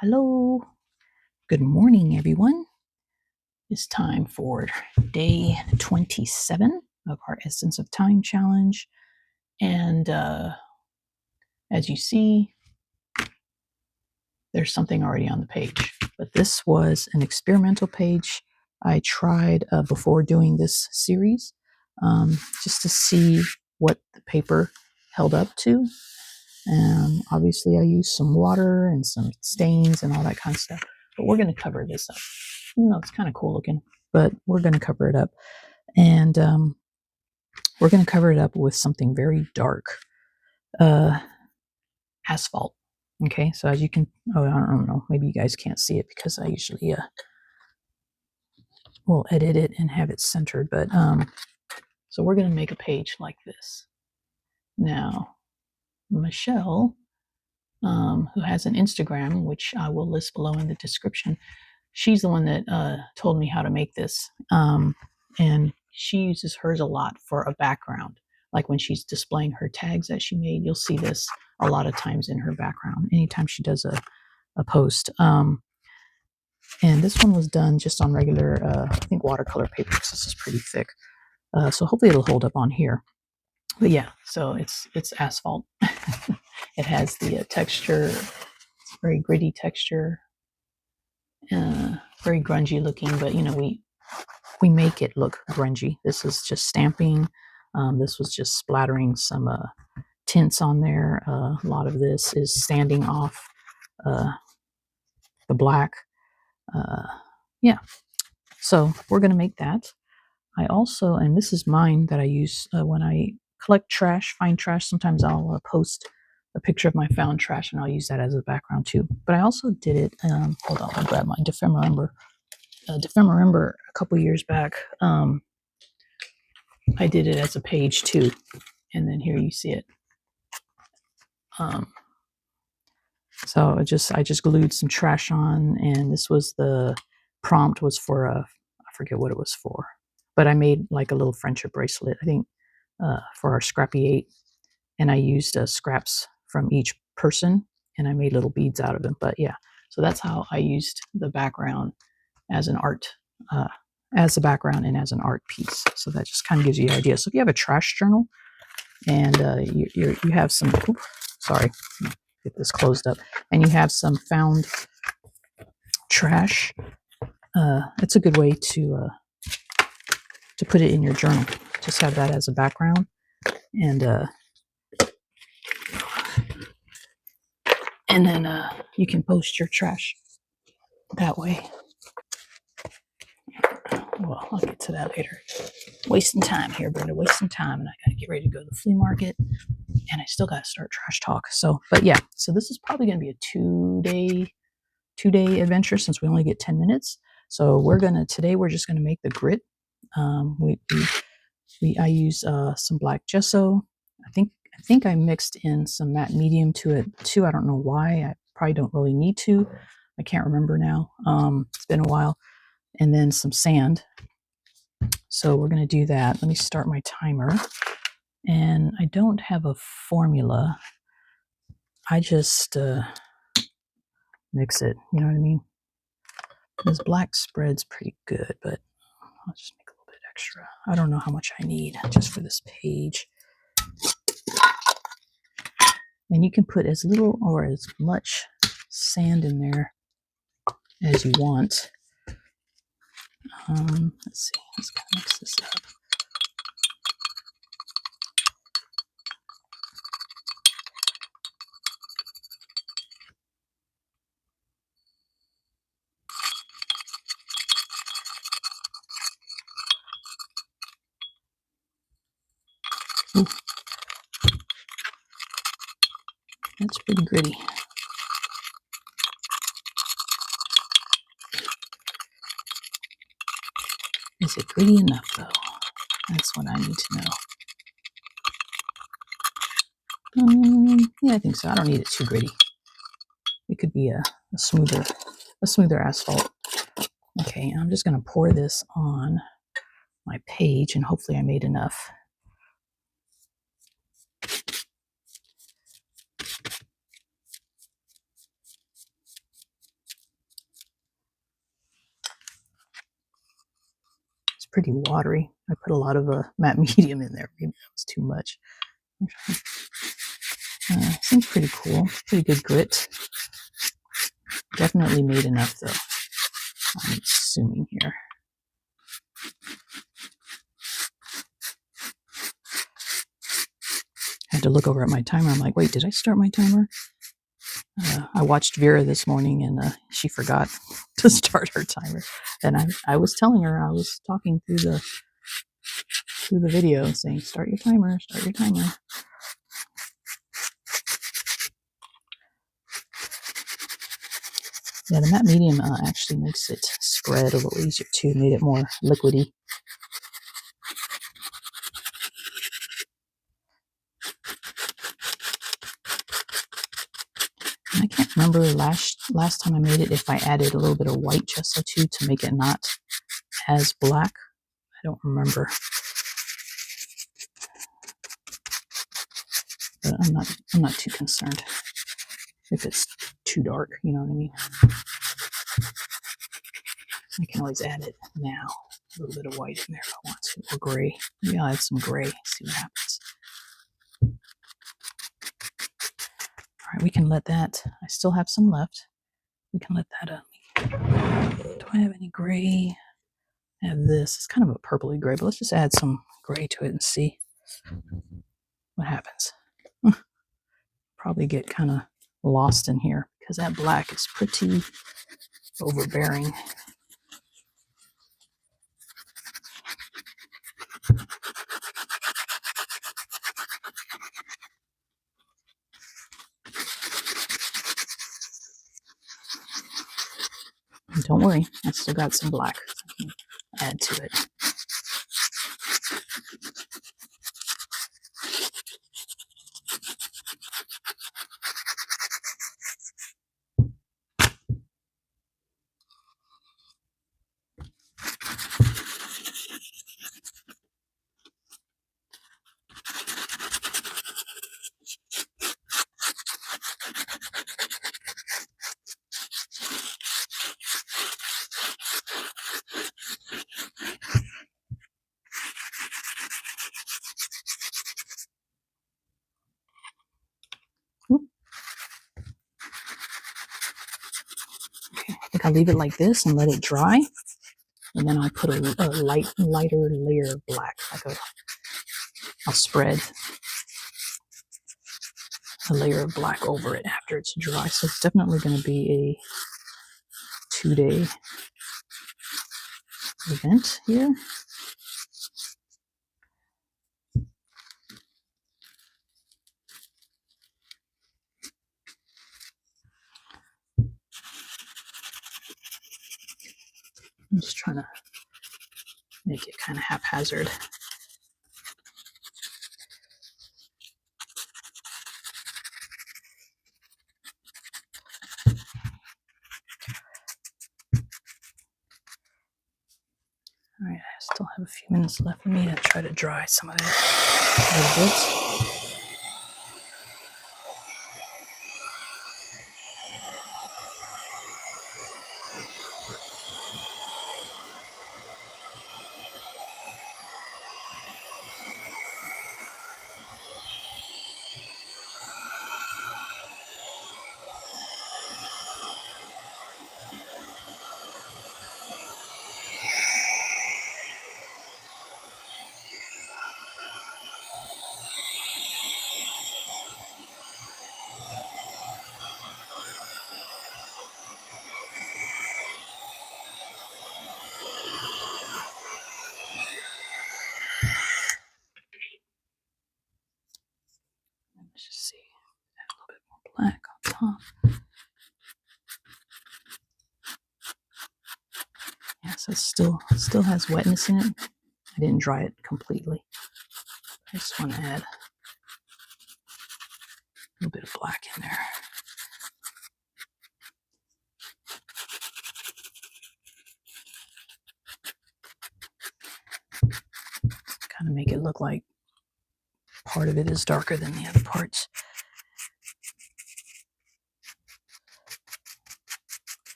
Hello, good morning, everyone. It's time for day 27 of our Essence of Time challenge. And as you see, there's something already on the page. But this was an experimental page I tried before doing this series, just to see what the paper held up to. Obviously, I used some water and some stains and all that kind of stuff. But we're going to cover this up. It's kind of cool looking, but we're going to cover it up. And we're going to cover it up with something very dark, asphalt. Okay, so as you can, I don't know, maybe you guys can't see it because I usually will edit it and have it centered. But so we're going to make a page like this. Now, Michelle, who has an Instagram, which I will list below in the description, she's the one that told me how to make this. And she uses hers a lot for a background. Like when she's displaying her tags that she made, you'll see this a lot of times in her background, anytime she does a post. And this one was done just on regular, I think, watercolor paper, because this is pretty thick. So hopefully it'll hold up on here. But yeah, so it's asphalt. It has the texture, it's very gritty texture, very grungy looking, but we make it look grungy. This is just stamping. This was just splattering some tints on there. A lot of this is sanding off the black. Yeah, so we're going to make that. I also, and this is mine that I use when I collect trash, find trash. Sometimes I'll post a picture of my found trash and I'll use that as a background too. But I also did it, hold on, I'll grab my Defemorember. Defemorember a couple years back. I did it as a page too, and then here you see it. So I just glued some trash on, and this was the prompt was for I forget what it was for, but I made like a little friendship bracelet, I think, for our Scrappy 8, and I used scraps from each person, and I made little beads out of them. But yeah, so that's how I used the background as an art. As a background and as an art piece. So that just kind of gives you an idea. So if you have a trash journal and you have some, sorry, get this closed up, and you have some found trash, it's a good way to put it in your journal. Just have that as a background, and then you can post your trash that way. Well, I'll get to that later. Wasting time here, Brenda. Wasting time, and I got to get ready to go to the flea market, and I still got to start trash talk. So, but yeah, so this is probably going to be a two-day adventure since we only get 10 minutes. So today we're just gonna make the grit. I use some black gesso. I think I mixed in some matte medium to it too. I don't know why. I probably don't really need to. I can't remember now. It's been a while. And then some sand. So we're gonna do that. Let me start my timer. And I don't have a formula. I just mix it. You know what I mean? This black spread's pretty good, but I'll just make a little bit extra. I don't know how much I need just for this page. And you can put as little or as much sand in there as you want. Let's see. Let's kind of mix this up. Ooh, that's pretty gritty. Is it gritty enough, though? That's what I need to know. Yeah, I think so. I don't need it too gritty. It could be a smoother asphalt. Okay, I'm just going to pour this on my page, and hopefully I made enough. pretty watery. I put a lot of matte medium in there. Maybe that was too much. Seems pretty cool. Pretty good grit. Definitely made enough though, I'm assuming here. I had to look over at my timer. I'm like, wait, did I start my timer? I watched Vera this morning and she forgot to start her timer. And I was telling her, I was talking through the video saying, start your timer, start your timer. Yeah, the matte medium actually makes it spread a little easier too, made it more liquidy. And I can't remember last time I made it if I added a little bit of white gesso too to make it not as black. I don't remember. But I'm not too concerned if it's too dark, you know what I mean? I can always add it now. A little bit of white in there if I want to, or gray. Maybe I'll add some gray, see what happens. All right, we can let that, I still have some left. We can let that up. Do I have any gray? I have this. It's kind of a purpley gray, but let's just add some gray to it and see what happens. Probably get kind of lost in here because that black is pretty overbearing. Don't worry, I still got some black I can add to it. Okay, I think I'll leave it like this and let it dry. And then I'll put a lighter layer of black. I'll spread a layer of black over it after it's dry. So it's definitely going to be a 2-day event here. I'm just trying to make it kind of haphazard. All right, I still have a few minutes left for me to try to dry some of it a little bit. Let's just see, add a little bit more black on top. Yeah, so it still has wetness in it. I didn't dry it completely. I just want to add a little bit of black in there. Kind of make it look like part of it is darker than the other parts.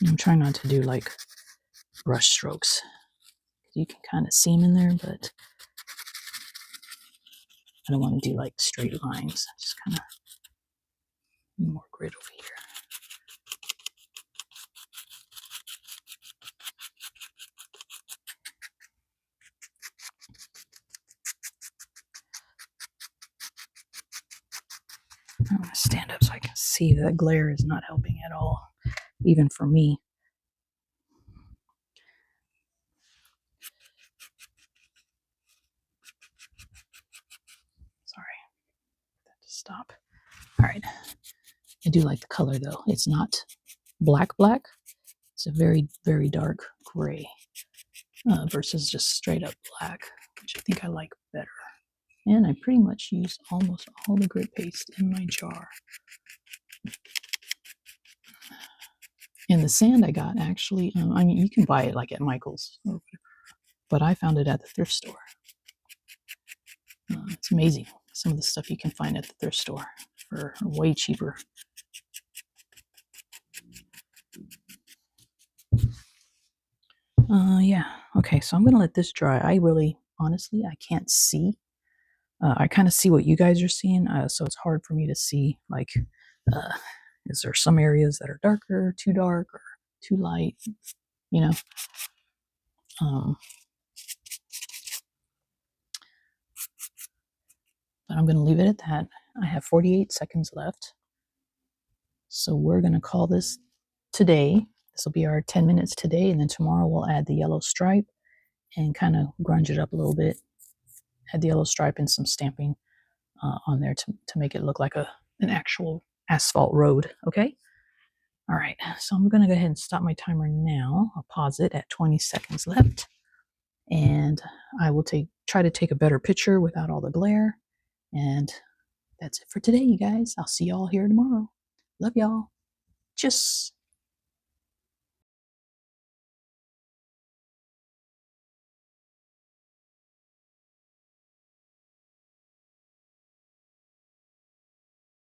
I'm trying not to do like brush strokes. You can kind of see them in there, but I don't want to do like straight lines. Just kind of more grit over here. I'm going to stand up so I can see that glare is not helping at all, even for me. Sorry, that to stop. All right, I do like the color though. It's not black. It's a very, very dark gray versus just straight up black, which I think I like better. And I pretty much used almost all the grit paste in my jar. And the sand I got actually, I mean, you can buy it like at Michael's, but I found it at the thrift store. It's amazing. Some of the stuff you can find at the thrift store for way cheaper. Yeah. Okay, so I'm going to let this dry. I really, honestly, I can't see. I kind of see what you guys are seeing, so it's hard for me to see, like, is there some areas that are darker, too dark, or too light, you know? But I'm going to leave it at that. I have 48 seconds left. So we're going to call this today. This will be our 10 minutes today, and then tomorrow we'll add the yellow stripe and kind of grunge it up a little bit. Add the yellow stripe and some stamping on there to make it look like an actual asphalt road, okay? All right, so I'm going to go ahead and stop my timer now. I'll pause it at 20 seconds left, and I will try to take a better picture without all the glare. And that's it for today, you guys. I'll see y'all here tomorrow. Love y'all. Tschüss.